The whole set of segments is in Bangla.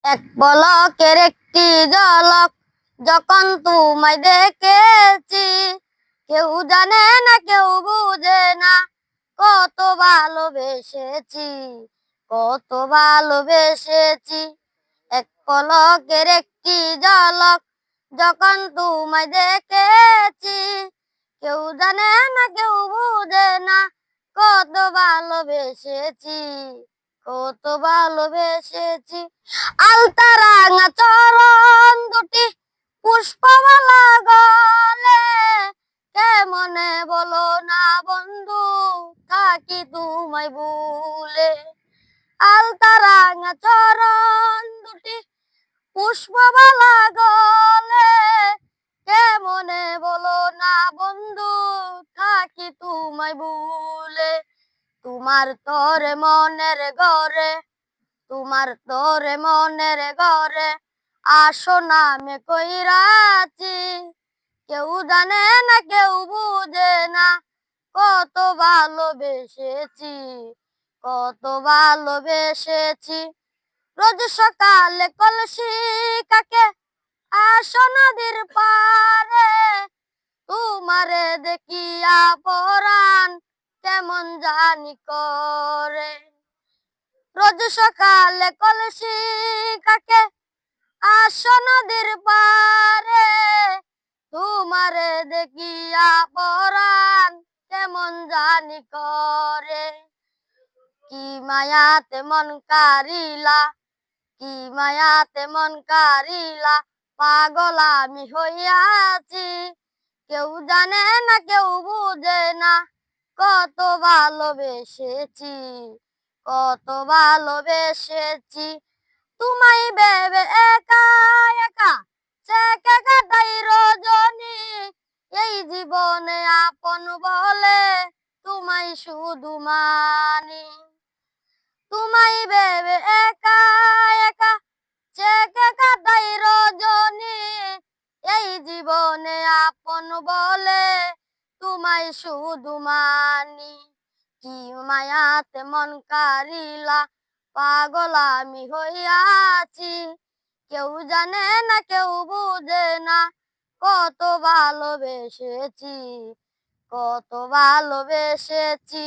এক পলকের একটি ঝলক যখন তোমায় দেখেছি, কেউ জানে না কেউ বুঝে না কত ভালোবেসেছি, কত ভালোবেসেছি। এক পলকের একটি ঝলক যখন তোমায় দেখেছি, কেউ জানে না কেউ বুঝে না কত ভালোবেসেছি, কত ভালোবেসেছি। আলতা রাঙা চরণ দুটি পুষ্পমালা গলে, কেমনে বলো না বন্ধু থাকি তোমায় ভুলে। আলতা রাঙা চরণ দুটি পুষ্পমালা গলে, কেমনে বলো না বন্ধু থাকি তোমায় ভুলে। তোমার তোরে মনের ঘরে, তোমার তোরে মনের ঘরে আসো নামে কইরাছি, কেউ জানে না কেউ বুঝে না কত ভালোবেসেছি, কত ভালোবেসেছি। রোজ সকালে কলসি কাকে আসো নদীর পারে, তোমারে দেখিয়া পরাণ কেমন জানি করে। রোজ সকালে কলসি কাকে আসো নদীর পারে, তোমারে দেখিয়া পরাণ কেমন জানি করে। কি মায়াতে মন কারিলা, কি মায়াতে মন কারিলা, পাগল আমি হইয়াছি, কেউ জানে না কেউ বুঝে না কত ভালোবেসেছি, কত ভালোবেসেছি। তোমায় ভেবে একা একা চেকে কাটাই রজনী, এই জীবনে আপন বলে তোমায় শুধু মানি। তোমায় ভেবে একা একা চেকে কাটাই রজনী, এই জীবনে আপন বলে তোমায় শুধু মানি। কি মায়াতে মন কারিলা, পাগল আমি হইয়াছি, কেউ জানে না কেউ বুঝে না কত ভালোবেসেছি, কত ভালোবেসেছি।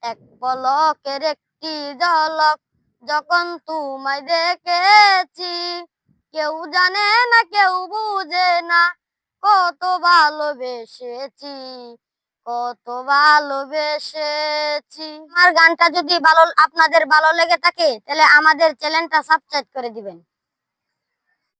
এক পলকের একটি ঝলক যখন তোমায় দেখেছি, কেউ জানে না কেউ বুঝে না কত ভালোবেসেছি, কত ভালোবেসেছি। আমার গানটা যদি আপনাদের ভালো লেগে থাকে তাহলে আমাদের চ্যানেলটা সাবস্ক্রাইব করে দিবেন।